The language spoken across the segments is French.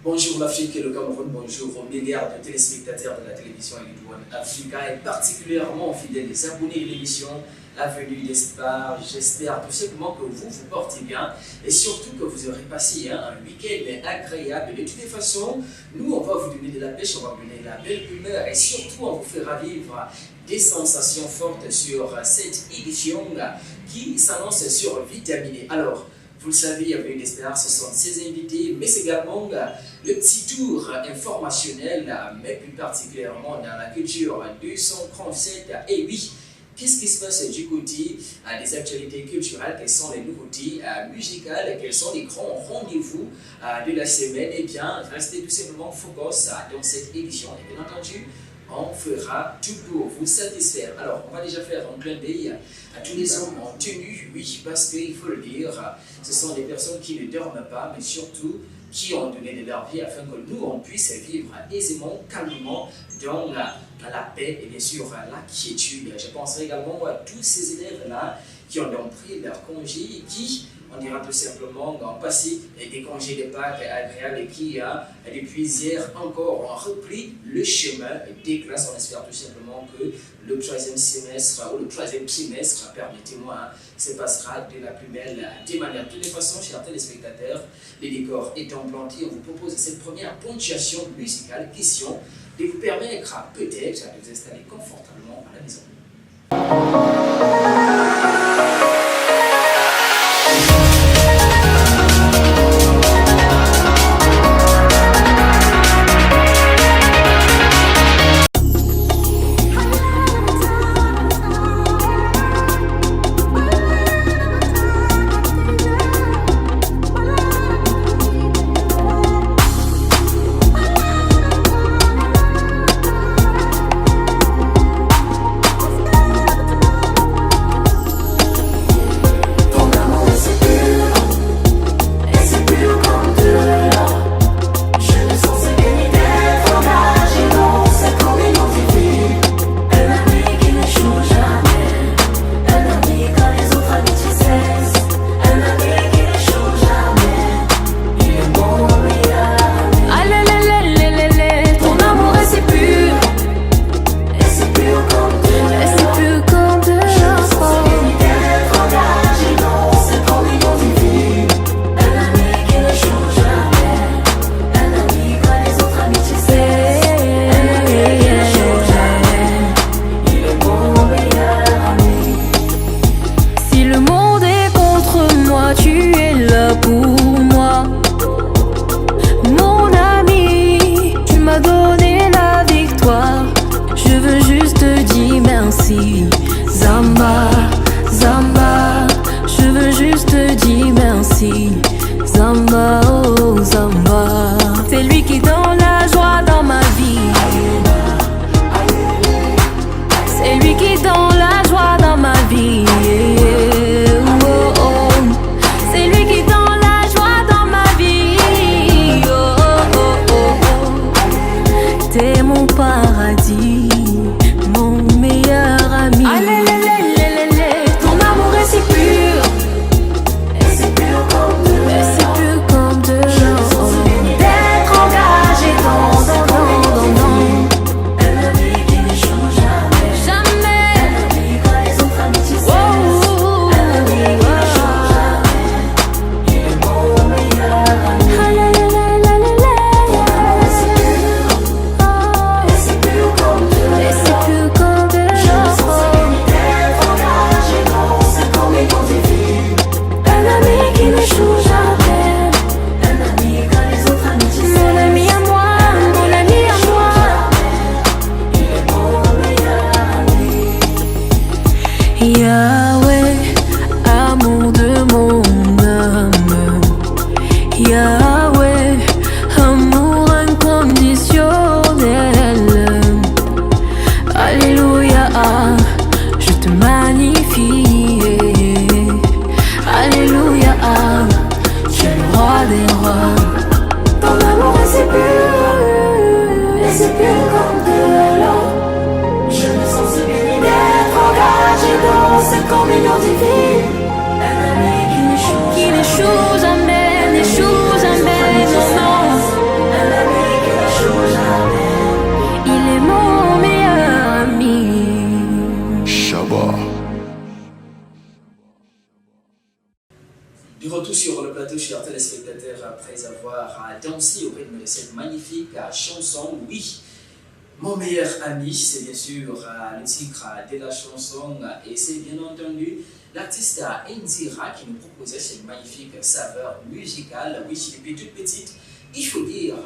Bonjour l'Afrique et le Cameroun, bonjour aux milliards de téléspectateurs de la télévision et du One Africa et particulièrement aux fidèles abonnés de l'émission Avenue d'Espoir. J'espère tout simplement que vous vous portez bien et surtout que vous aurez passé un week-end agréable. De toutes les façons, nous on va vous donner de la pêche, on va vous donner la belle humeur et surtout on vous fera vivre des sensations fortes sur cette édition qui s'annonce sur Vitaminé. Alors, vous le savez, Avenue d'Espoir, ce sont ses invités, mais également le petit tour informationnel, mais plus particulièrement dans la culture 237. Et oui, qu'est-ce qui se passe du côté des actualités culturelles? Quelles sont les nouveautés musicales? Quels sont les grands rendez-vous de la semaine? Eh bien, restez tout simplement focus dans cette édition. Et bien entendu, on fera tout pour vous satisfaire. Alors, on va déjà faire un clin d'œil à tous les hommes en tenue, oui, parce qu'il faut le dire, ce sont des personnes qui ne dorment pas, mais surtout qui ont donné de leur vie afin que nous, on puisse vivre aisément, calmement, dans la paix et bien sûr la quiétude. Je penserai également à tous ces élèves-là qui ont donc pris leur congé et qui, on dira tout simplement, ont passé des congés de Pâques agréables et qui, depuis hier encore, ont repris le chemin des classes. On espère tout simplement que le troisième semestre ou le troisième trimestre, permettez-moi, se passera de la plus belle des manières. De toutes les façons, chers téléspectateurs, les décors étant plantés, on vous propose cette première ponctuation musicale, question de vous permettre peut-être de vous installer confortablement à la maison. Qui n'échoue jamais, non, non. Du retour sur le plateau, chers téléspectateurs, après avoir dansé au rythme de cette magnifique chanson, oui, mon meilleur ami, c'est bien sûr le titre de la chanson et c'est bien entendu l'artiste Indira qui nous proposait cette magnifique saveur musicale. Oui, depuis toute petite, il faut dire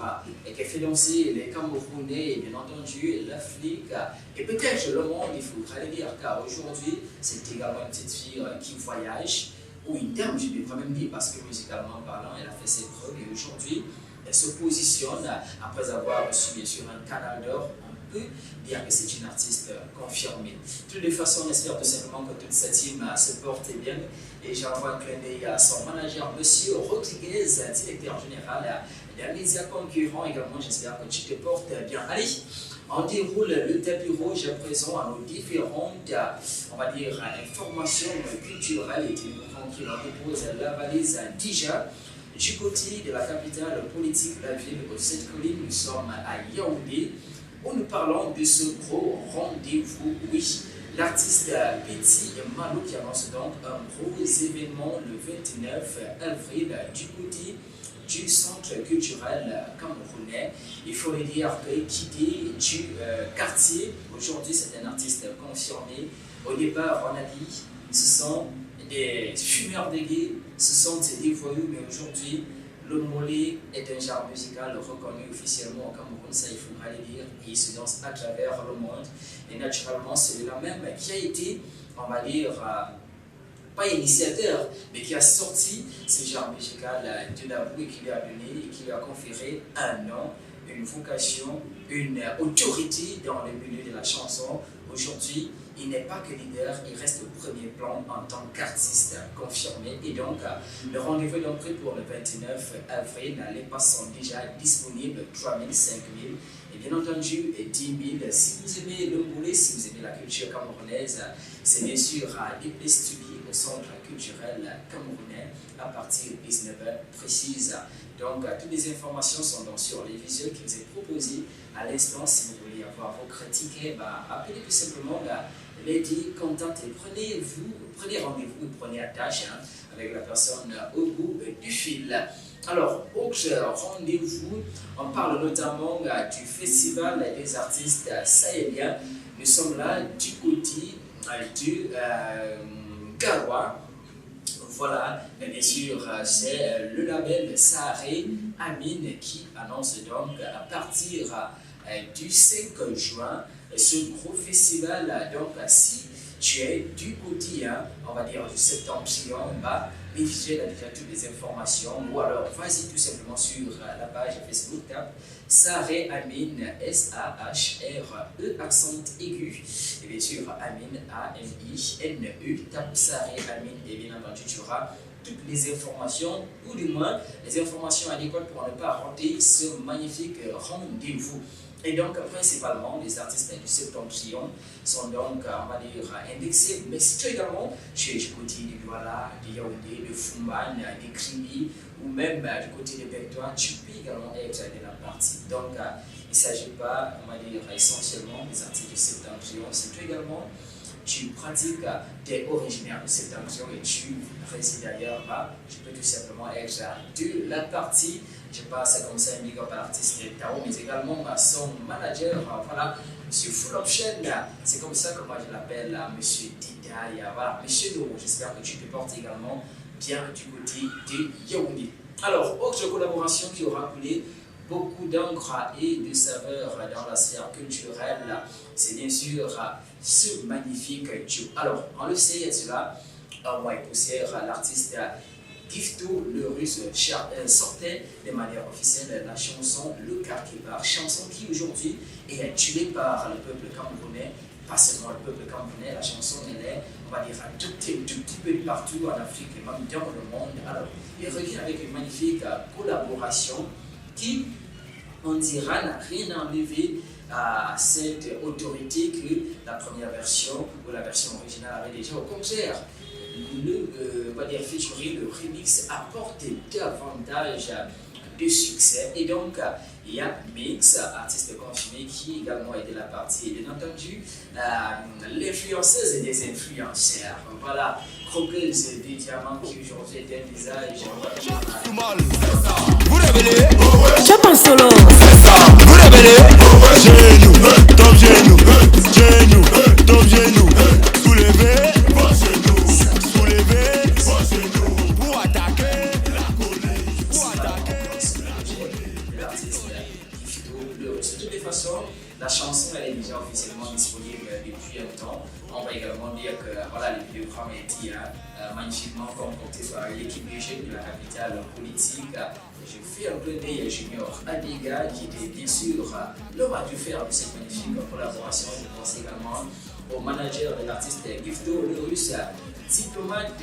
qu'elle fait danser les Camerounais et bien entendu l'Afrique et peut-être le monde, il faudra le dire, car aujourd'hui, c'est également une petite fille qui voyage, ou une dame, je devrais même dire, parce que musicalement parlant, elle a fait ses preuves et aujourd'hui, elle se positionne après avoir reçu bien sûr un canal d'or. On peut dire que c'est une artiste confirmée. De toutes les façons, on espère tout simplement que toute cette team se porte bien. Et j'envoie un clin d'œil à son manager, monsieur Rodriguez, directeur général des médias concurrents également. J'espère que tu te portes bien. Allez, on déroule le tapis rouge à présent à nos différentes, on va dire, informations culturelles et tranquille. On dépose la valise déjà. Du côté de la capitale politique, la ville de cette colline, nous sommes à Yaoundé, où nous parlons de ce gros rendez-vous. Oui, l'artiste Petit Malo qui annonce donc un gros événement le 29 avril du côté du centre culturel camerounais. Il faut le dire que quitté du quartier, aujourd'hui c'est un artiste confirmé. Au départ, on a dit, ce sont des fumeurs de gays, ce sont des voyous, mais aujourd'hui, le mollet est un genre musical reconnu officiellement au Cameroun, ça il faudra le dire, et il se danse à travers le monde. Et naturellement, celui-là même qui a été, on va dire, pas initiateur, mais qui a sorti ce genre musical de Dabou et qui lui a donné et qui lui a conféré un nom, une vocation, une autorité dans le milieu de la chanson. Aujourd'hui, il n'est pas que leader, il reste au premier plan en tant qu'artiste confirmé. Et donc, le rendez-vous est donc pris pour le 29 avril. Les passes sont déjà disponibles, 3 000, 5 000 et bien entendu 10 000. Si vous aimez le moulet, si vous aimez la culture camerounaise, c'est bien sûr à Déplé Studio, au centre culturel camerounais, à partir de 19h précise. Donc, toutes les informations sont donc sur les visuels qui vous est proposés à l'instant. Si vous voulez avoir vos critiques, appelez tout simplement Lady Content et prenez rendez-vous, prenez attache avec la personne au bout du fil. Alors, autre rendez-vous, on parle notamment du Festival des artistes sahéliens. Nous sommes là du côté du Garoua. Voilà, bien sûr, c'est le label Saharé Amine qui annonce donc à partir du 5 juin ce gros festival. Donc, si tu es du côté, on va dire du septentrion, les visuels a déjà toutes les informations, ou alors vas-y tout simplement sur la page Facebook, tape Saharé Amine, S-A-H-R-E, accent aigu, et bien sûr Amine, A-M-I-N-E, tape Saharé Amine, et bien entendu tu auras toutes les informations, ou du moins les informations adéquates pour ne pas rater ce magnifique rendez-vous. Et donc, principalement, les artistes du septentrion sont donc, on va dire, indexés, mais si tu es également, tu es du côté de Douala, de Yaoundé, de Fumban, de Kribi, ou même du côté de Bertois, tu peux également être de la partie. Donc, il ne s'agit pas, on va dire, essentiellement des artistes du septentrion, c'est toi également, tu pratiques, tu es originaire du septentrion et tu résides ailleurs, tu peux tout simplement être de la partie. Je passe comme ça un big up à l'artiste Tao, mais également son manager, voilà, monsieur Full Option, c'est comme ça que moi je l'appelle, monsieur Didaï, voilà, monsieur Nour, j'espère que tu te portes également bien du côté de Yaoundé. Alors, autre collaboration qui aura coulé beaucoup d'encre et de saveur dans la sphère culturelle, c'est bien sûr ce magnifique duo. Alors, on le sait, il y a cela, un mois et poussière, l'artiste Gifto, le russe, sortait de manière officielle la chanson Le Karkibar, chanson qui aujourd'hui est tuée par le peuple camerounais, pas seulement le peuple camerounais, la chanson elle est, on va dire, adoptée un tout petit peu partout en Afrique et même dans le monde. Alors, il revient avec une magnifique collaboration qui, on dira, n'a rien enlevé à cette autorité que la première version ou la version originale avait déjà au concert. Le, on va dire, featuring, le remix apporte davantage de succès. Et donc, il y a Mix, artiste confirmé, qui également a été la partie. Et bien entendu, l'influenceuse et des influenceurs. Voilà, croqueuse des diamants qui aujourd'hui est un visage. Vous révélez, Chop en solo. vous révélez, genou, top genou, genou, top genou, soulevez vos genoux, soulevez vos genoux, pour attaquer la colline, pour attaquer L'artiste Gifto le reçoit. De toutes les façons, la chanson elle est déjà officiellement disponible depuis un temps. On va également dire que voilà, le vidéogramme a été magnifiquement concocté par l'équipe de jeunes de la capitale politique. Je fais un clin d'œil à Junior Adiga qui était bien sûr l'homme à dû faire de cette magnifique collaboration. Je pense également au manager de l'artiste Gifto le russe, diplomate,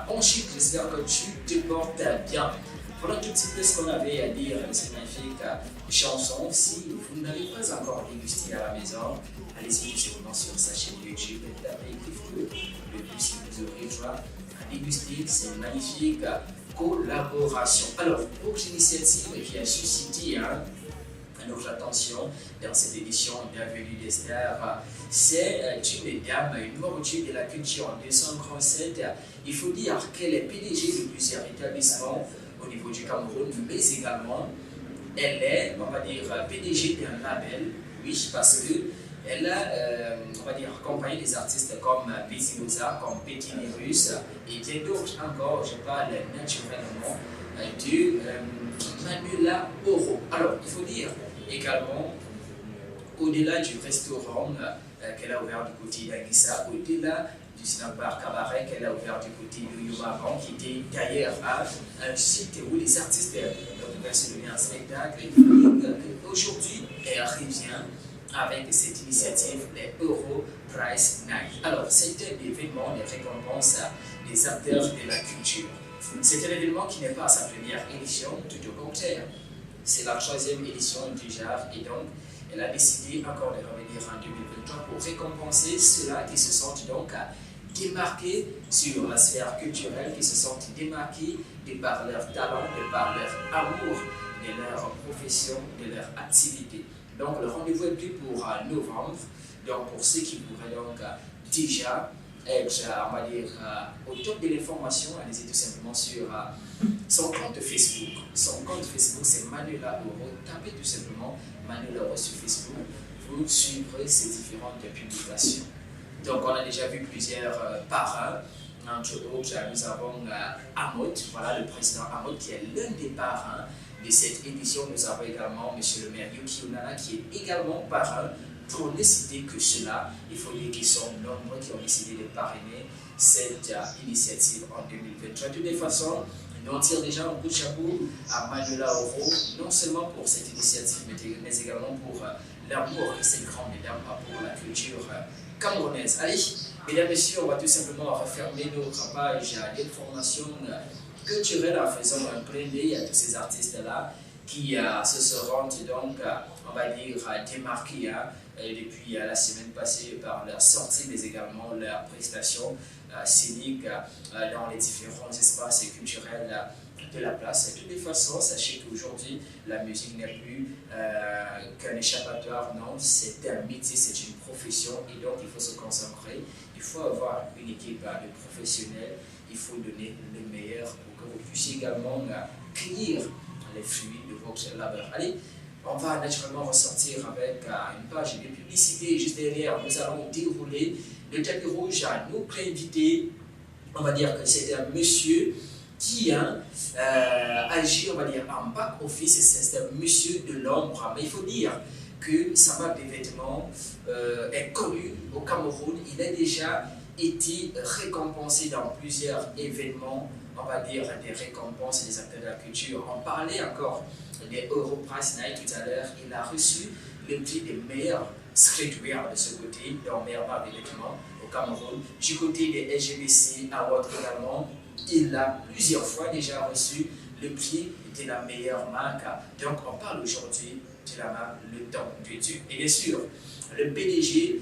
bon chic, j'espère que tu te portes bien. Voilà tout petit peu ce qu'on avait à dire de cette magnifique chanson. Si vous n'avez pas encore dégusté à la maison, allez-y tout simplement sur sa chaîne YouTube et tapez Gifto. Le but c'est que vous aurez droit à déguster cette magnifique collaboration. Alors, autre initiative qui a suscité notre attention dans cette édition d'Avenue des Stars, c'est une dame, une mortuaire de la culture en 237. Il faut dire qu'elle est PDG de plusieurs établissements au niveau du Cameroun, mais également elle est, on va dire, PDG d'un label, oui, parce que elle a, on va dire, accompagné des artistes comme Petit Mozart, comme Petit Nérus et bien d'autres encore. Je parle naturellement de Manuela Oro. Alors, il faut dire également, au-delà du restaurant qu'elle a ouvert du côté d'Aguissa, au-delà du snack bar cabaret qu'elle a ouvert du côté de Yobaban, qui était d'ailleurs un site où les artistes pouvaient se donner un spectacle. Il faut dire qu'aujourd'hui, elle revient avec cette initiative, les Euro Prize Night. Alors, c'était l'événement, les récompenses des acteurs de la culture. C'est un événement qui n'est pas à sa première édition, tout au contraire. C'est la 3e édition du genre et donc elle a décidé encore de revenir en 2023 pour récompenser ceux-là qui se sentent donc démarqués sur la sphère culturelle, qui se sentent démarqués de par leur talent, de par leur amour de leur profession, de leur activité. Donc le rendez-vous est pris pour novembre. Donc pour ceux qui pourraient donc déjà être, on va dire, au top de l'information, allez-y tout simplement sur son compte Facebook. Son compte Facebook, c'est Manuela Oro. Tapez tout simplement Manuela Oro sur Facebook. Vous suivrez ses différentes publications. Donc on a déjà vu plusieurs parrains. Entre autres, nous avons Amot, voilà le président Amot qui est l'un des parrains de cette édition. Nous avons également M. le maire Yuki Onana qui est également parrain. Pour ne citer que cela, il faut dire qu'ils sont nombreux qui ont décidé de parrainer cette initiative en 2023. De toutes les façons, nous on tire déjà un coup de chapeau à Manuela Oro, non seulement pour cette initiative, mais également pour l'amour que cette grande dame a pour la culture camerounaise. Allez, mesdames et messieurs, on va tout simplement refermer notre page d'information culturelle en faisant un clin d'œil à tous ces artistes-là qui se seront donc, on va dire, démarqués depuis la semaine passée par leur sortie, mais également leurs prestations scéniques dans les différents espaces culturels de la place. De toutes les façons, sachez qu'aujourd'hui, la musique n'est plus qu'un échappatoire, non, c'est un métier, c'est une profession, et donc il faut se concentrer, il faut avoir une équipe de professionnels, il faut donner le meilleur pour que vous puissiez également cueillir les fruits de votre labeur. Allez, on va naturellement ressortir avec une page de publicité. Juste derrière, nous allons dérouler le tapis rouge à nos invités. On va dire que c'est un monsieur qui agit, on va dire, en back-office. C'est un monsieur de l'ombre. Mais il faut dire que sa marque de vêtements est connue au Cameroun. Il a déjà été récompensé dans plusieurs événements, on va dire des récompenses des acteurs de la culture. On parlait encore des Euro Prize Night tout à l'heure. Il a reçu le prix des meilleurs streetwear de ce côté, dans meilleure marque de vêtements au Cameroun. Du côté des LGBC Awards également, il a plusieurs fois déjà reçu le prix de la meilleure marque. Donc on parle aujourd'hui de la marque Le Temps de Dieu. Et bien sûr, le PDG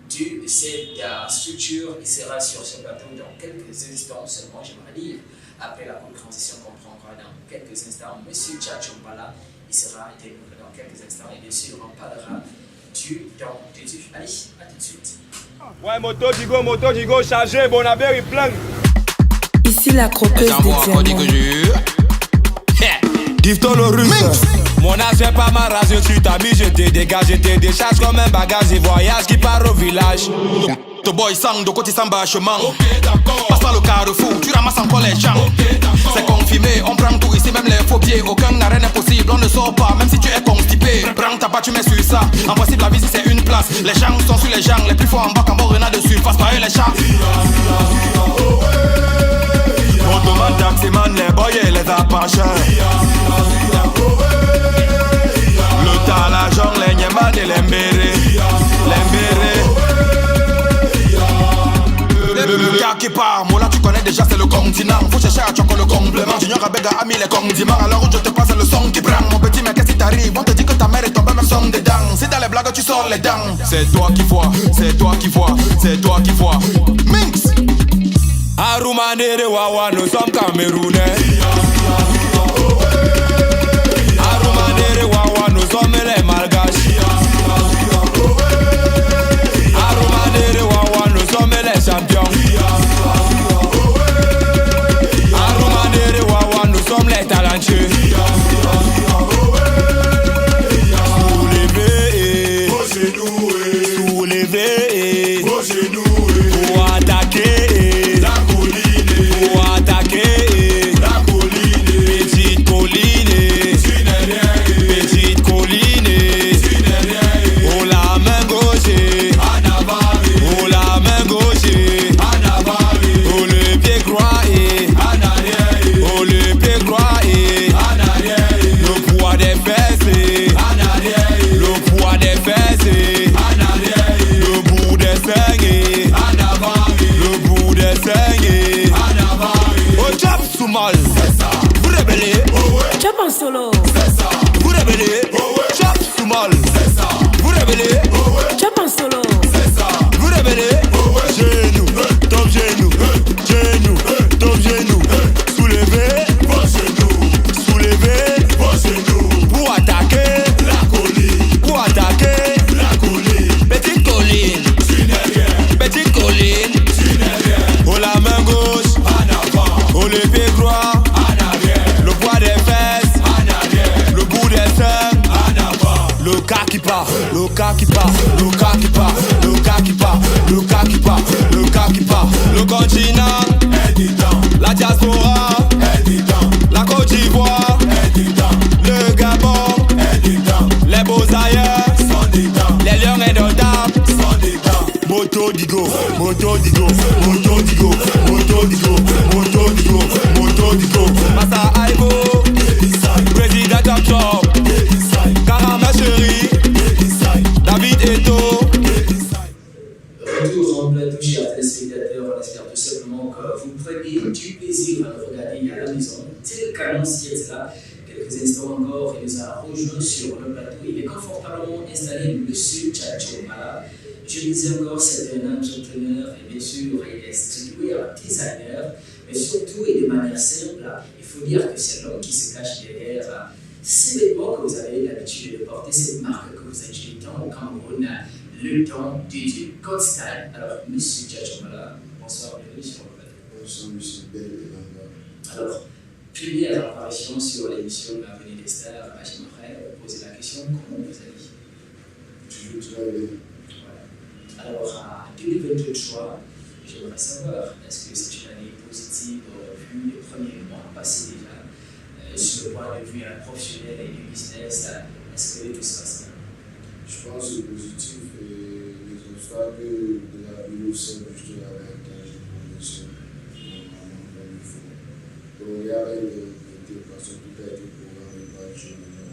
de cette structure qui sera sur ce plateau dans quelques instants seulement, j'aimerais dire. Après la courte transition qu'on prendra dans quelques instants, M. Tchatchombala, il sera intervenu dans quelques instants et bien sûr on parlera du temps de Dieu. Allez, à tout de suite. Ouais, moto Digo, chargé, bon aver, il plein. Ici la croqueuse des diamants. Give-toi le russe. Mon âge c'est pas ma race, je suis ta mise, je te dégage, je te décharge comme un bagage et voyage qui part au village. The boy sang de côté samba chemin. Passe par le carrefour, tu ramasses encore les gens. C'est confirmé, on prend tout ici, même les faux pieds. Aucun arrêt n'est possible, on ne sort pas, même si tu es constipé. Prends ta part, tu mets sur ça. Impossible, la vie c'est une place. Les gens sont sur les gens, les plus forts en bas, qu'en bas, rien à dessus. Face par eux les chats. Automan, taximan, les boys et les apaches. Le tas, l'argent, les nieman et les mbérés. Le gars qui part, moi là tu connais déjà c'est le continent. Faut chercher à choquer le complément. Junior Abega a mis les condiments. Alors où je te passe le son qui prend. Mon petit mais qu'est-ce qui t'arrive? On te dit que ta mère est tombée même son dedans. Si dans les blagues tu sors les dents. C'est toi qui vois, c'est toi qui vois, c'est toi qui vois. Minx Arumanere Wawa, nous sommes Camerounais. Arumanere Wawa, nous sommes les Malgaches. Arumanere Wawa, nous sommes les champions. Arumanere Wawa, nous sommes les talentueux. Soulevez, pour attaquer, pour attaquer, petite colline, petite colline, oh la main gauche, oh la main gauche, oh le pied croisé, oh le pied croisé, le poids des fesses, le poids des fesses, le bout des seignets, le bout des seignets, au chap sous mal, vous rebellez, Chop en solo. vous rebellez, chap sous mal, vous rebellez, Chop en solo. vous rebellez, genou, top genou, genou, top genou, soulevez, soulevez, pour attaquer, pour attaquer, petite colline, petite colline, oh la main gauche, oh le pied droit, le poids des fesses, le bout des seins, le cas qui part, le cas qui part, le cas qui part, le cas qui part, le cas qui part, le cas qui part, le continent, la diaspora, la Côte d'Ivoire, le Gabon, les beaux ailleurs, les lions indomptables. Moto Digo, moto Digo, moto Digo, moto Digo, moto Digo, moto Digo. Massa Aibo, président Top Chop, Karama Chéri, David Eto. Retour en plateau, chers téléspectateurs, on espère tout simplement que vous prenez du plaisir à nous regarder à la maison. Tel qu'annoncé est là, quelques instants encore, il nous a rejoint sur le plateau. Il est confortablement installé, M. Tchatchombala. Je le disais encore, c'est un entrepreneur et bien sûr, il est streetwear designer, mais surtout et de manière simple, il faut dire que c'est l'homme qui se cache derrière ces vêtements que vous avez l'habitude de porter, cette marque que vous achetez tant au Cameroun, le temps de Dieu, God Style. Alors, M. Tchatchombala, bonsoir, bienvenue sur le plateau. Bonsoir, M. Bell. Alors, première apparition sur l'émission L'avenir des stars, j'aimerais poser la question, comment vous allez? Toujours très bien. Alors, en 2023, j'aimerais savoir, est-ce que c'est une année positive vu les premiers mois passés déjà, sur le point de vue professionnel et du business, est-ce que tout se passe bien? Je pense que c'est positif et les obstacles de la vie au sein juste l'avantage de progression normalement comme il faut. Donc, il y a l'intégration, tout a été programmé par le journal.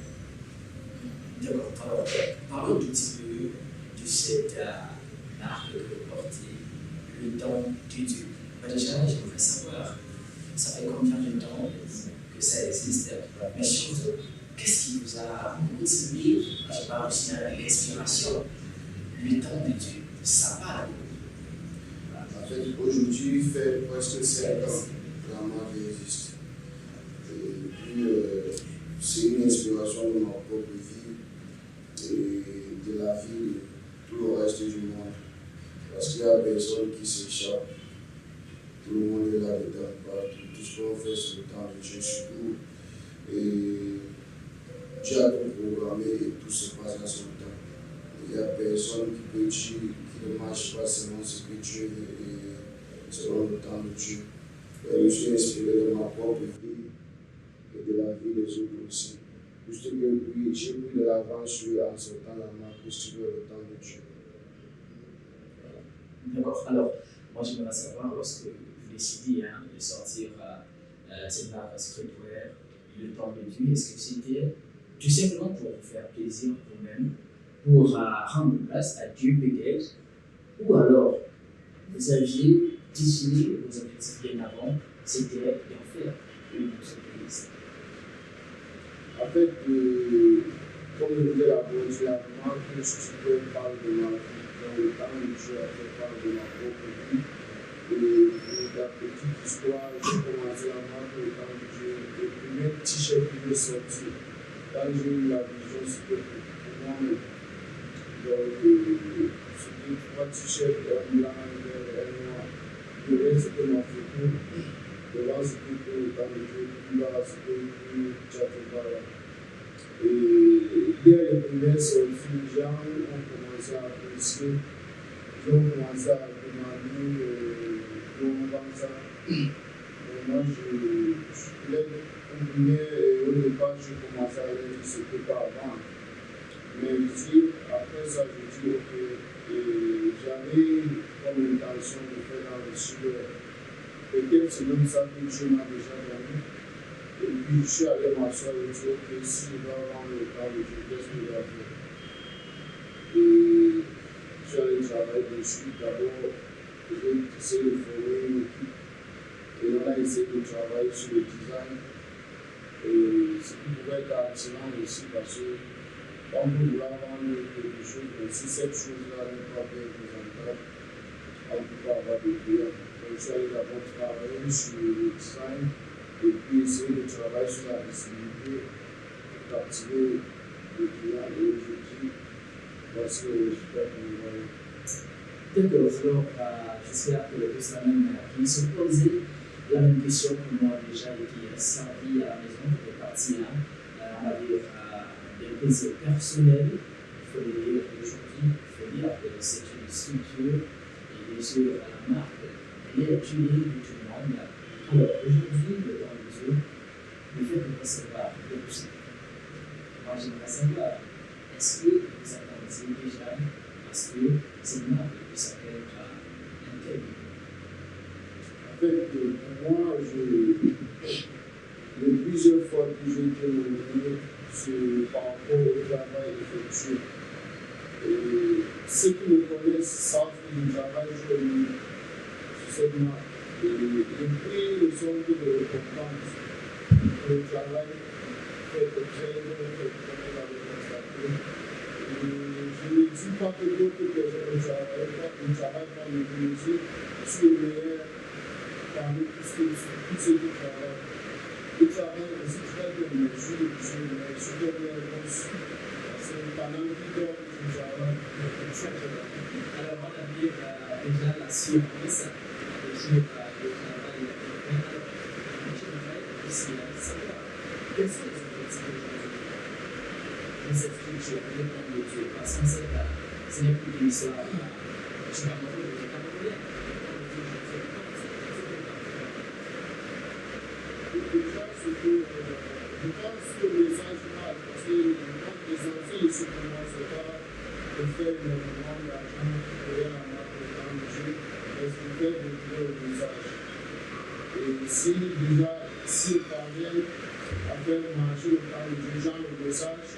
D'accord, alors, parlons un tout petit peu de cette marque que vous portez, le don de Dieu. Déjà, j'aimerais savoir, ça fait combien de temps que ça existe, mais surtout, qu'est-ce qui vous a motivé, je parle aussi de l'inspiration, le don de Dieu? ça va. En fait, aujourd'hui, il fait presque 5 ans que la marque existe. Et puis, c'est une inspiration de ma propre vie et de la vie de tout le reste du monde. Parce qu'il n'y a personne qui s'échappe. Tout le monde est là-dedans. Tout ce qu'on fait, c'est le temps de Dieu surtout. Et Dieu a tout programmé et tout se passe à son temps. Il n'y a personne qui peut dire, qui ne marche pas selon ce que Dieu veut et selon le temps de Dieu. Et je suis inspiré de ma propre vie et de la vie des autres aussi. Juste que oui, j'ai pris de l'avance en sortant la marque pour suivre le temps de Dieu. D'accord. Alors, moi j'aimerais savoir, lorsque vous décidez de sortir cette marque streetwear, le temps de Dieu, est-ce que c'était tout simplement pour vous faire plaisir vous-même, pour rendre place à Dieu peut-être, ou alors vous aviez décidé vos objectifs bien avant, c'était d'en faire une entreprise? En fait, comme je disais la marque streetwear parle de ma vie. Dans le temps où je parle de ma propre vie. Et la petite histoire, j'ai commencé la marque le temps où le premier t-shirt qui est sorti. Quand j'ai eu la vision, c'était pour moi-même. Donc, c'était 3 t-shirts, un blanc, un noir. Le reste, c'était ma photo. Devant, c'était pour le temps de Dieu. Puis là, c'était pour Tchatobara. Et dès les premières sorties, les gens ont commencé à apprécier. Ils ont commencé à demander comment on vend ça. Moi, je voulais combiner et au départ, j'ai commencé à leur dire ce que c'était pas avant. Mais ici, après ça, je dis ok, j'avais comme intention de faire dans le sud. Peut-être c'est même ça que Dieu m'a déjà donné. Et puis je suis allé m'asseoir et dire ok, si je dois rendre le temps de Dieu, qu'est-ce que je dois faire? Et je suis allé travailler dessus. D'abord, j'ai essayé de former une équipe. Et on a essayé de travailler sur le design. Et ce qui pouvait être attirant aussi parce que quand vous voulez vendre quelque chose, mais si cette chose-là n'est pas bien présentable, on ne peut pas avoir de clients. Donc je suis allé d'abord travailler sur le design et puis essayer de travailler sur la visibilité pour captiver les clients et aujourd'hui, voici le résultat que nous voyons. D'accord, alors j'espère que tous la même qui se posaient la même question que moi déjà et qui est servi à la maison, qui est parti là, on va dire des plaisirs personnels. Il faut le dire aujourd'hui, il faut dire que c'est une structure et bien sûr la marque, elle est utilisée de tout le monde. Alors aujourd'hui, le temps de Dieu, le fait de recevoir le poussé. Moi j'aimerais savoir, est-ce que vous attendiez déjà parce que cette marque s'appelle Intel? En fait, pour moi, plusieurs fois que j'ai été nommé, c'est par rapport au travail effectué. Et ceux qui me connaissent savent que je travaille jour et nuit sur cette marque. Et les prix ne sont que de récompense. Le travail fait de très bien, comme vous l'avez constaté. Je ne dis pas que d'autres personnes ne travaillent pas le plaisir. Je suis le meilleur parmi tous ceux qui travaillent. Ils travaillent aussi très bien, mais je suis super bien reçu. Parce que pendant 8 heures, je travaille. Alors, on a dit déjà la surprise de jouer le travail alors, j'aimerais aussi savoir quels sont les objectifs de cette structure, le plan de Dieu, parce qu'en fait, ce n'est plus une histoire, je ne sais pas comment vous le Camerounais, le plan de Dieu, je ne sais pas comment ça se fait. Déjà, je pense que le message mal, parce que les enfants ici pour moi, c'est pas de faire énormément d'argent pour la marque de temps de Dieu, mais c'est de faire le message. Et si parviennent à faire marcher le temps de Dieu, genre le message,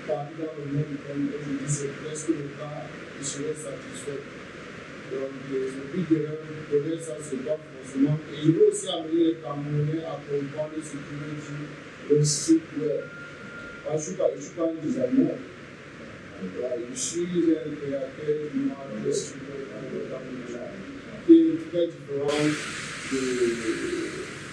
partout dans le monde, comme je dis, c'est presque le cas, ils seraient satisfaits. Donc, le but de ça, c'est pas forcément. Et je veux aussi amener les Camerounais à comprendre ce qui veut dire le streetwear. Je ne suis pas un designer. Je suis un créateur d'image de studio qui est très différent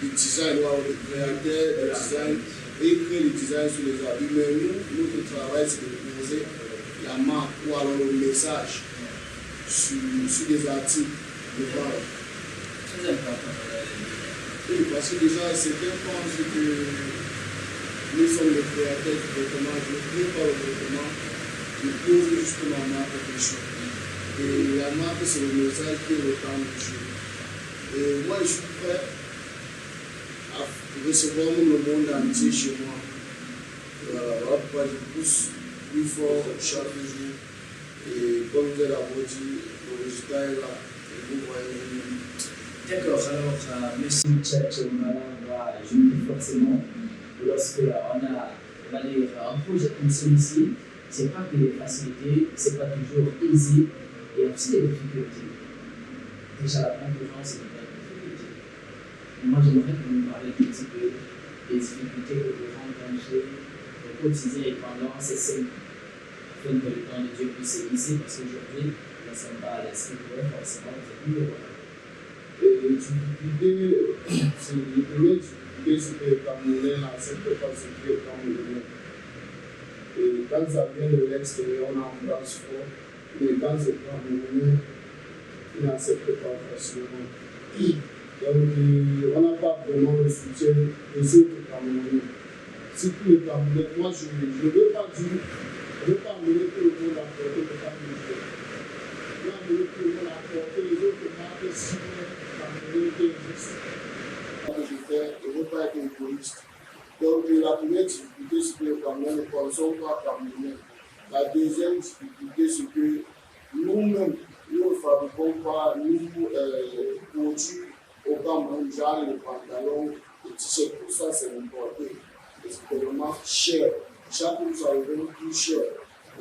du design, du créateur, du design, et il crée le design sur les habits. Mais nous, notre travail, c'est de poser la marque ou alors le message sur des articles de vente. Très important. Oui, parce que déjà, certains pensent que nous sommes les créateurs du vêtement, je ne crée pas le vêtement, je pose juste ma marque dessus. Et la marque, c'est le message qui est le temps dessus. Et moi, je suis prêt à recevoir le monde entier chez moi. Voilà, pourquoi je pousse plus fort chaque jour. Et comme vous l'avez dit, le résultat est là. Et vous voyez. D'accord, alors Monsieur Tchatchoumala va jouer forcément lorsque on va dire, un projet comme celui-ci, ce n'est pas que des facilités, ce n'est pas toujours easy, il y a aussi des difficultés. Déjà la concurrence est une difficulté. Moi j'aimerais que vous me parliez un petit peu des difficultés que vous rencontrez au quotidien et pendant ces 5 ans, afin que le temps de Dieu puisse s'élisser, parce qu'aujourd'hui, nous ne sommes pas à l'esprit de forcément vous êtes mieux. Et l'utilité, c'est le premier utilité, c'est que les Camerounais n'acceptent pas ce qui est camerounais. Et quand ça vient de l'extérieur, on embrasse fort, mais quand c'est camerounais, ils n'acceptent pas facilement. Donc, on n'a pas vraiment le soutien des autres Camerounais. Si tous les Camerounais, moi je ne veux pas dire, je ne veux pas amener tout le monde à porter le Camerounais. Je veux amener tout le monde à porter les autres marques si je ne veux pas être égoïste. Donc, la première difficulté, c'est que les Camerounais ne consomme pas camerounais. La deuxième difficulté, c'est que nous-mêmes, nous ne fabriquons pas, nous, produits au Cameroun, genre les pantalons, les t-shirts, tout ça, c'est importé. Et c'est vraiment cher. Chaque jour, ça devient plus cher.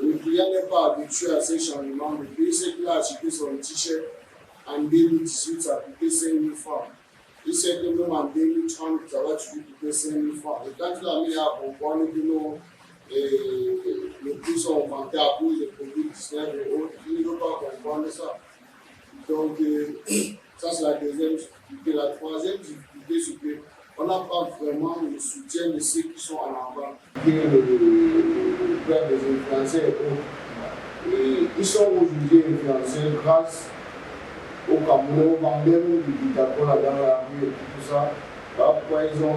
Et le client n'est pas habitué à ces changements. Le pays, c'est qu'il a acheté son t-shirt. En 2018, ça a coûté 5 000 francs. Il sait que même en 2030, ça va toujours coûter 5 000 francs. Et quand il a mis à comprendre que les prix sont augmentés à cause des Covid-19 et autres, il ne veut pas comprendre ça. Donc, ça c'est la deuxième difficulté. La troisième difficulté, c'est qu'on n'a pas vraiment le soutien de ceux qui sont en avant. Le père des influenceurs et autres. Et ils sont aujourd'hui influencés grâce au Cameroun, au vendeur du Bitacol dans la rue et tout ça. Pourquoi ils ont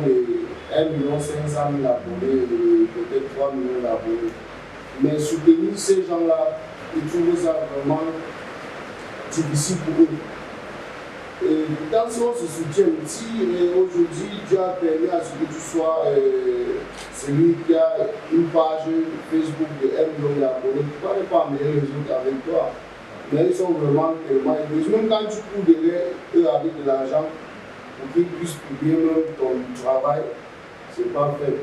1 500 000 abonnés, peut-être 3 millions d'abonnés. Mais soutenir ces gens-là, ils trouvent ça vraiment difficile pour eux. Et dans ce on se soutient, si aujourd'hui Dieu a permis à ce que tu sois celui qui a une page Facebook de 1 million d'abonnés, pourquoi ne pas amener les autres avec toi? Mais ils sont vraiment tellement égoïstes. Même quand tu cours derrière eux avec de l'argent, pour qu'ils puissent publier même ton travail, c'est pas fait.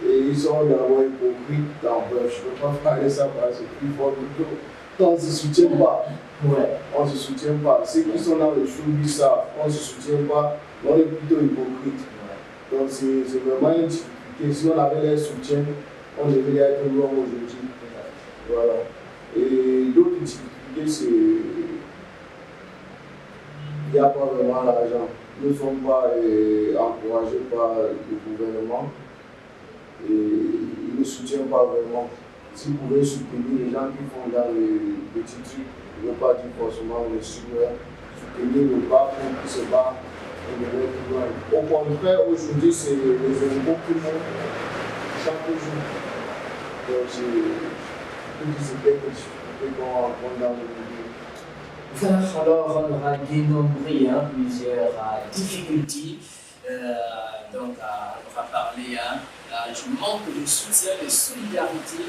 Et ils sont d'abord hypocrites. Bref, je ne peux pas parler ça parce que c'est plus fort que tout. On ne se soutient pas. Ouais. On ne se soutient pas. Ceux qui sont dans le showbiz savent, on ne se soutient pas, on est plutôt hypocrite. Donc c'est vraiment une difficulté. Si on avait leur soutien, on devrait être loin aujourd'hui. Voilà. Et l'autre difficulté, c'est qu'il n'y a pas vraiment l'argent. Nous ne sommes pas encouragés par le gouvernement et ils ne soutiennent pas vraiment. Si vous pouvez soutenir les gens qui font dans les petits trucs, je ne veux pas dire forcément les soutenir le bas pour qu'ils se battent et devenir plus loin. Au contraire, aujourd'hui, c'est les impôts qui montent chaque jour. Donc, c'est quelques difficultés qu'on rencontre dans le milieu. Voilà, alors on aura dénombré plusieurs difficultés. Donc, on va parler du manque de soutien, de solidarité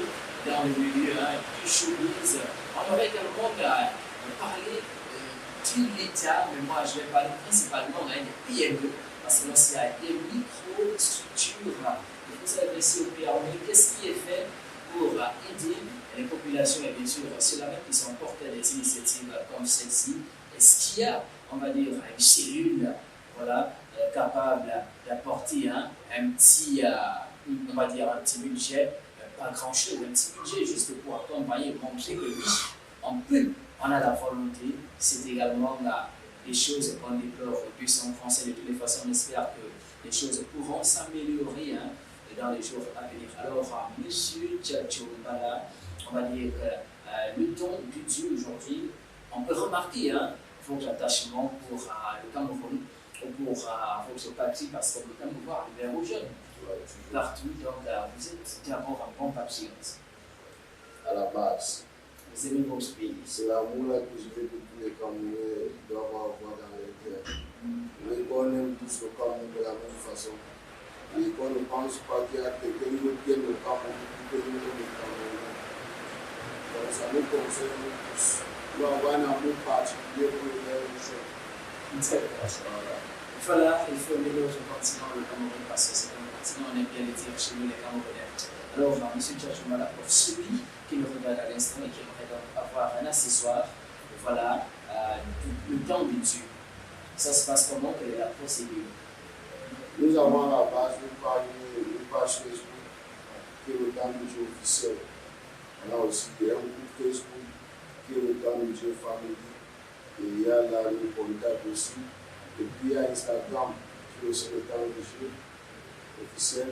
dans le milieu du showbiz. On aurait également parler de l'État, mais moi je vais parler principalement des PME, parce que lorsqu'il y a des micro-structures, il faut s'adresser aux PME. Qu'est-ce qui est fait pour aider les populations et bien sûr ceux-là même qui sont portés des initiatives comme celle-ci? Est-ce qu'il y a, on va dire, une cellule capable d'apporter un petit, on va dire, un petit budget pas grand chose, un petit budget juste pour accompagner, montrer que oui, on peut, on a la volonté. C'est également les choses qu'on déplore au Buisson français. De toutes les façons, on espère que les choses pourront s'améliorer dans les jours à venir. Alors, monsieur Tchatcho Mbala, on va dire que le ton du Dieu aujourd'hui, on peut remarquer votre attachement pour le Cameroun ou pour votre parti, parce que le Cameroun est vers aux jeunes partout. Donc, vous êtes d'abord un bon patriote. À la base, Vous aimez votre pays. c'est l'amour là que je veux que tous les Camerounais doivent avoir dans leur cœur. Mais qu'on aime tous le Cameroun de la même façon. Et qu'on ne pense pas qu'il y a quelqu'un d'autre qui aime le Cameroun que nous aimons le Cameroun. Donc ça nous concerne tous. Nous avons un amour particulier pour les gens. Voilà. Il faut aimer notre continent, le Cameroun, parce que c'est un continent, on aime bien le dire chez nous, les Camerounais. Alors, M. Tchatcho Mbala, pour celui qui nous regarde à l'instant et qui aimerait donc avoir un accessoire, voilà, le temps de Dieu. Ça se passe comment? Quelle est la procédure? Nous avons à la base une page Facebook qui est le temps de Dieu officiel. On a aussi un groupe Facebook qui est le temps de Dieu famille. Et il y a là le contact aussi. Et puis il y a Instagram qui est aussi le temps de Dieu officiel.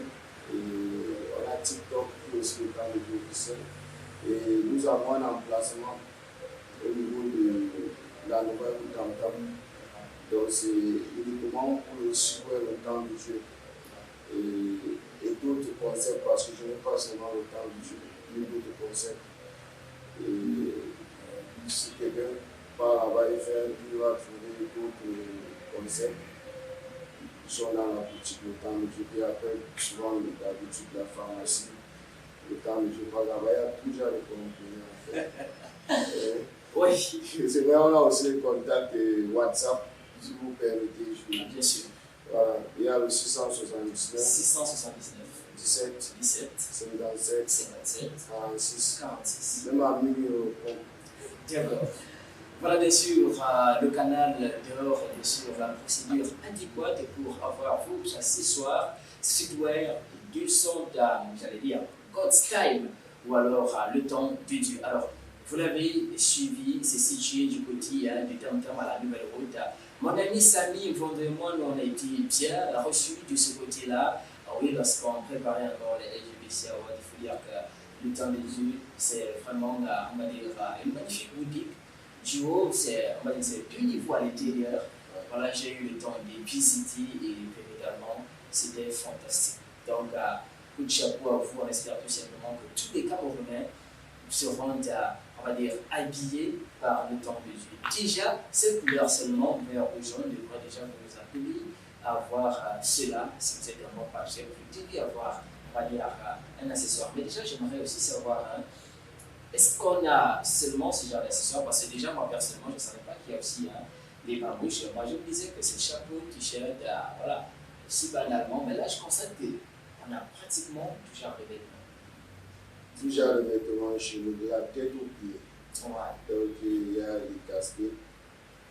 Et on a TikTok qui est aussi le temps de Dieu officiel. Et nous avons un emplacement au niveau de la nouvelle Tam-Tam. Donc c'est uniquement pour le support le temps du jeu et d'autres concepts, parce que je n'ai pas seulement le temps du jeu, mais d'autres concepts. Et si quelqu'un part là-bas et fait, il va trouver d'autres concepts qui sont dans la boutique le temps du jeu, et après souvent la boutique de la pharmacie, le temps du jeu, là-bas il y a toujours des composants en fait. Oui. C'est vrai, on a aussi les contacts WhatsApp. Si vous permettez, je Bien sûr. Voilà, il y a le 679 17 57 57 46. 46. Même à minuit. D'accord. Voilà, bien sûr, le canal dehors, bien sûr, la procédure adéquate pour avoir votre accessoire streetwear du son j'allais dire, God's Time, ou alors le temps de Dieu. Alors, vous l'avez suivi, c'est situé du côté du Tam-Tam à la Nouvelle Route. Mon ami Samy Vendremont, on a été bien reçu de ce côté-là. Oui, lorsqu'on préparait encore les LGBC Awards, il faut dire que le temps de Dieu, c'est vraiment, on va dire, une magnifique boutique. Du haut, c'est deux niveaux à l'intérieur. Voilà, j'ai eu le temps de visiter et véritablement, c'était fantastique. Donc, coup de chapeau à vous, on espère tout simplement que tous les Camerounais seront, on va dire, habillés par le temps de Dieu. Déjà, cette couleur seulement, vert ou jaune, devrait déjà vous appeler à avoir cela, si vous êtes un bon papier, vous devez avoir, on va dire, un accessoire. Mais déjà, j'aimerais aussi savoir, est-ce qu'on a seulement ce genre d'accessoires? Parce que déjà, moi, personnellement, je ne savais pas qu'il y a aussi les babouches. Moi, je me disais que c'est chapeau, t-shirt, voilà, si banalement. Mais là, je constate qu'on a pratiquement tout genre de vêtements. Tout genre de vêtements chez nous, de la tête aux pieds. Ouais. Donc, il y a les casquettes,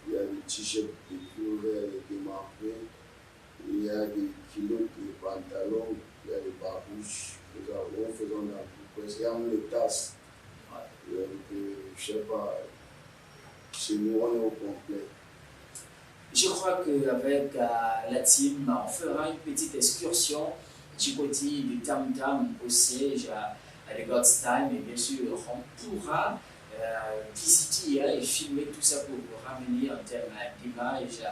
il y a les t-shirts, les pullovers, les démarqués, il y a des kilos, des pantalons, il y a les babouches. Nous faisons dans tout. Parce qu'il y a même les tasses. Donc, je sais pas, chez nous, on est au complet. Je crois qu'avec la team, on fera une petite excursion du côté du Tam-Tam au siège à God's Time, et bien sûr, on pourra visiter et filmer tout ça pour vous ramener en termes d'image,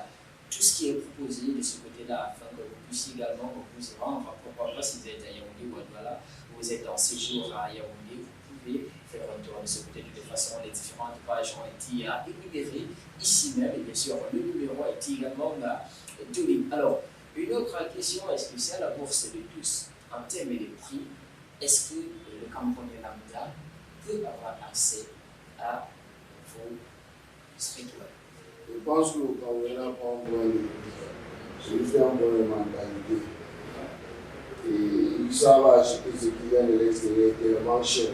tout ce qui est proposé de ce côté-là, afin que vous puissiez également vous rendre. Pourquoi pas, si vous êtes à Yaoundé ou à Douala, vous êtes en séjour à Yaoundé, vous pouvez faire un tour de ce côté. De toute façon, les différentes pages ont été énumérées ici même, et bien sûr, le numéro a été également donné. Alors, une autre question, est-ce que c'est à la bourse de tous en termes de prix? Est-ce que le Camerounais lambda peut avoir accès à vos streetwear? Je pense que le Camerounais n'a pas un bon fait un bon mentalité. Et ils savent acheter ce qui vient de l'extérieur tellement cher.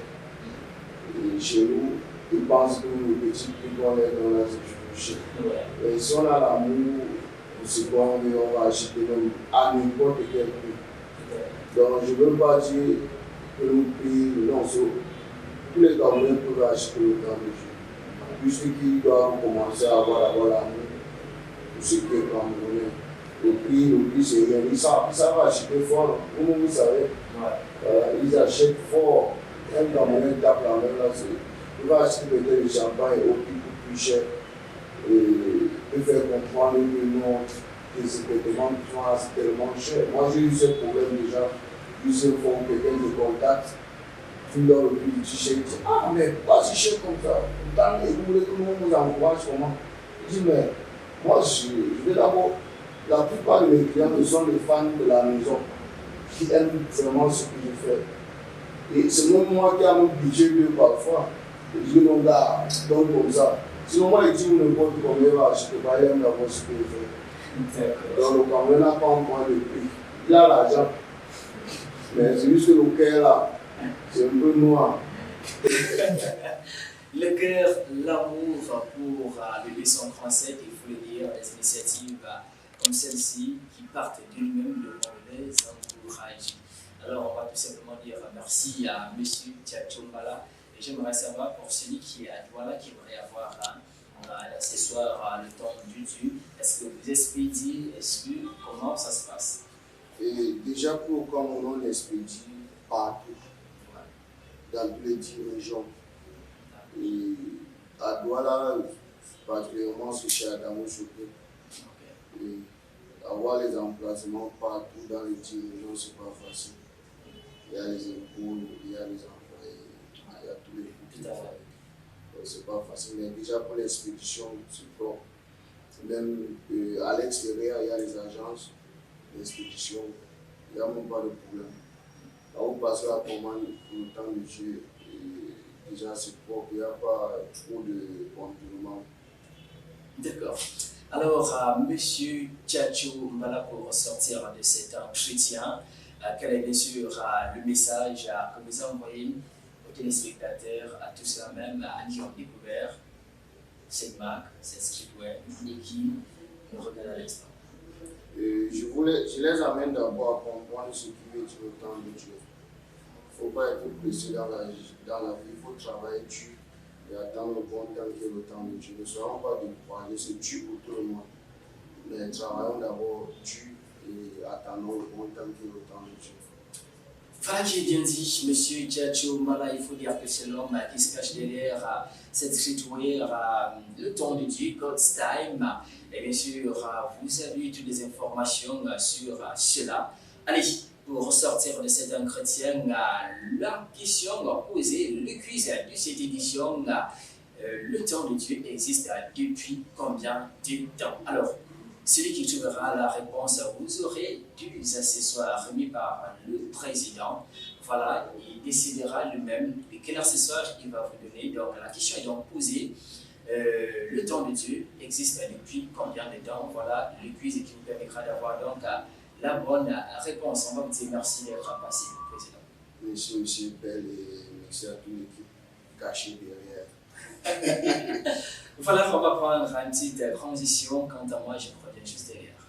Et chez nous, ils pensent que le petit prix qu'on est dans la c'est toujours cher. Et si on a l'amour pour ce qu'on veut, on va acheter même à n'importe quel prix. Donc je ne veux pas dire que nous prions, non, tous les Camerounais peuvent acheter le temps de Dieu. Puis ceux qui doivent commencer à avoir l'amour pour ce qui est Camerounais. Le prix, c'est rien. Ils savent acheter fort. Vous savez, ils achètent fort. Un Camerounais tape la main là, il va acheter peut-être du champagne au prix plus cher. Et faire comprendre que non, que ces vêtements sont tellement chers. Moi, j'ai eu ce problème déjà. Ils se font quelqu'un de contact. Tu leur le prix du t-shirt. Il dit, ah, mais pas si cher comme ça. Vous voulez que nous nous encourage comment? Je dis, mais moi, je vais d'abord. La plupart de mes clients sont les fans de la maison qui aiment vraiment ce que je fais. Et c'est même moi qui ai mon budget parfois. Je dis, non, gars, donc comme ça. Sinon, moi, il dit, n'importe combien il va acheter, il aime d'abord ce que je fais. Donc, le Cameroun n'a pas un point de prix. Il a l'argent. Mais c'est juste que le cœur là, c'est un peu noir. Le cœur, l'amour pour le leçon français, il faut le dire, les initiatives comme celle-ci qui partent d'elles-mêmes devant les encourager. Alors, on va tout simplement dire merci à M. Tchatcho Mbala. Et j'aimerais savoir pour celui qui est à Douala, qui aimerait avoir ce soir le temps du Dieu, est-ce que vous expédiez, comment ça se passe? Et déjà, pour Cameroun, on expédie partout, dans toutes les 10 régions. Et à Douala, particulièrement sur chez Adamo Chopé. Et avoir les emplacements partout dans les 10 régions, c'est pas facile. Il y a les épaules, il y a les employés, il y a tous les coups. Donc c'est pas facile. Mais déjà pour l'expédition, c'est bon. Même à l'extérieur, il y a les agences d'expédition. Il n'y a même pas de problème. Là, vous passez la commande pour le temps de Dieu. Et déjà, c'est propre. Il n'y a pas trop de contournement. D'accord. Alors, Monsieur Tchatcho Mbala, pour ressortir de cet entretien, quel est bien sûr le message que vous envoyez aux téléspectateurs, à tous ceux même qui ont découvert cette marque, cette streetwear, et qui nous regardent à l'instant? Je les amène d'abord à comprendre ce qui veut dire le temps de Dieu. Il ne faut pas être pressé dans la vie, il faut travailler dur et attendre le bon temps qui est le temps de Dieu. Ne soyons pas découragés, c'est dur pour tout le monde. Mais travaillons d'abord dur et attendons le bon temps qui est le temps de Dieu. Voilà qui est bien dit, Monsieur Tchatcho Mbala. Il faut dire que c'est l'homme qui se cache derrière cette streetwear, le temps de Dieu, God's Time. Et bien sûr, vous avez eu toutes les informations sur cela. Allez, pour ressortir de cet entretien, la question posée, le quiz de cette édition, le temps de Dieu existe depuis combien de temps? Alors, celui qui trouvera la réponse, vous aurez des accessoires remis par le président. Voilà, il décidera lui-même de quel accessoire il va vous donner. Donc, la question est donc posée. Le temps de Dieu existe depuis combien de temps? Voilà le quiz qui vous permettra d'avoir donc la bonne réponse. On va vous dire merci d'être passé, président. Merci, monsieur Bell, et merci à toute l'équipe cachée derrière. Voilà, on va prendre une petite transition. Quant à moi, je reviens juste derrière.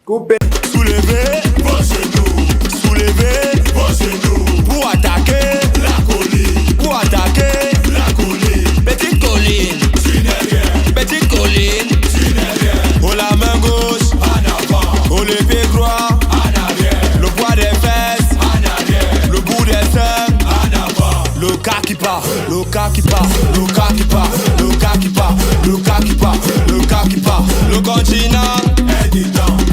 Coupé. Soulevez vos genoux. Soulevez vos genoux. Pour attaquer la colline. Pour attaquer la colline. Petite colline. Tu n'es rien. Petite colline. Tu n'es rien. Oh la main gauche. En avant. Oh le pied droit. En arrière. Le poids des fesses. En arrière. Le bout des seins. En avant. Le cas qui part. Le cas qui part. Le cas qui part. Le cas qui part. Le cas qui part. Le cas qui part. Le continent.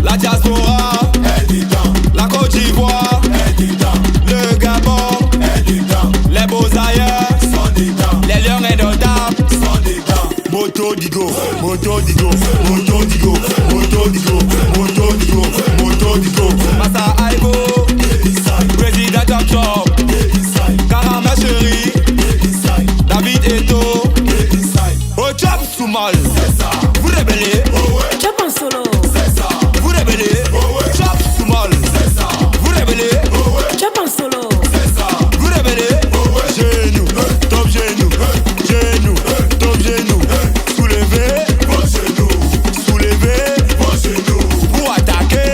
La diaspora est dedans. La Côte d'Ivoire est dedans. Le Gabon est dedans. Les beaux ailleurs sont dedans. Les lions indomptables sont dedans. Moto Digo, Moto Digo, Moto Digo, Moto Digo, Moto Digo, Moto Digo. Massa Aibo, Président Top Top, Karama Chéri, David Eto, au Chop Soumal. Vous rébellez, Chop en solo. vous rébellez, Chop Soumal. Vous rébellez, Chop en solo. vous rébellez, genoux, top genoux, genoux, top genoux. Soulevez vos genoux, soulevez vos genoux. Pour attaquer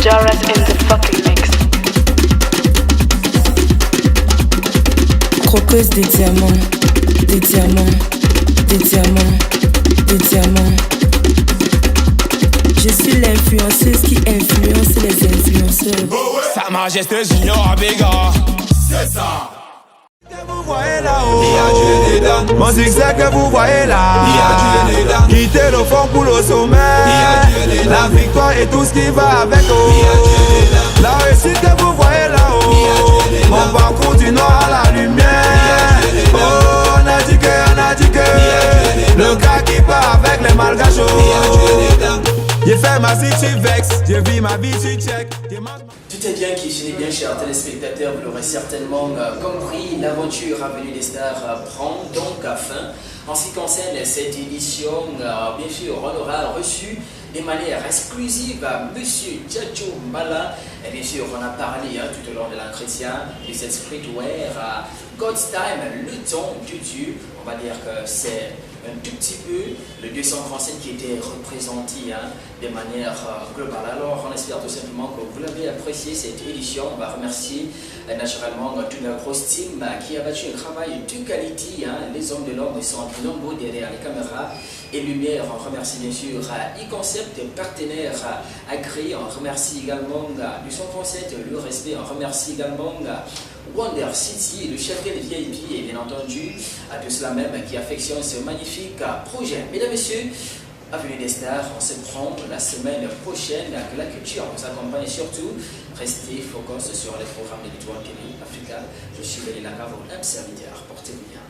Jaras in the fucking mix. Croqueuse des diamants, des diamants, des diamants, des diamants. Je suis l'influenceuse qui influence les influenceurs. Sa Majesté Junior Abega, c'est ça. Vous voyez là-haut, mon succès que vous voyez là, quittez le fond pour le sommet, la victoire et tout ce qui va avec eux, la réussite que vous voyez là-haut, mon parcours du nord à la lumière, oh, on a dit que, le gars qui part avec les malgachos, j'ai fait ma city vex, j'ai vu ma vie sur check. Tout est bien qui finit bien, chers téléspectateurs, vous l'aurez certainement compris, l'aventure Avenue des Stars prend donc fin. En ce qui concerne cette édition, bien sûr, on aura reçu de manière exclusive Monsieur Djadjo Mbala. Et bien sûr, on a parlé tout au long de l'entretien de cette streetwear God's Time, le temps du Dieu. On va dire que c'est un tout petit peu le 237 qui était représenté de manière globale. Alors on espère tout simplement que vous l'avez apprécié cette édition. On va remercier naturellement toute la grosse team qui a battu un travail de qualité. Les hommes de l'ombre sont nombreux derrière les caméras et lumière. On remercie bien sûr e-concept, partenaire agréé. On remercie également du son concept, le respect. On remercie également Wonder City, le chef de VIP et bien entendu à tout cela même qui affectionne ce magnifique projet. Mesdames et messieurs, Avenue des Stars, on se prend la semaine prochaine. Que la culture vous accompagne et surtout restez focus sur les programmes de l'Étoile TV Africa. Je suis Belilaka, votre serviteur. Portez-vous bien.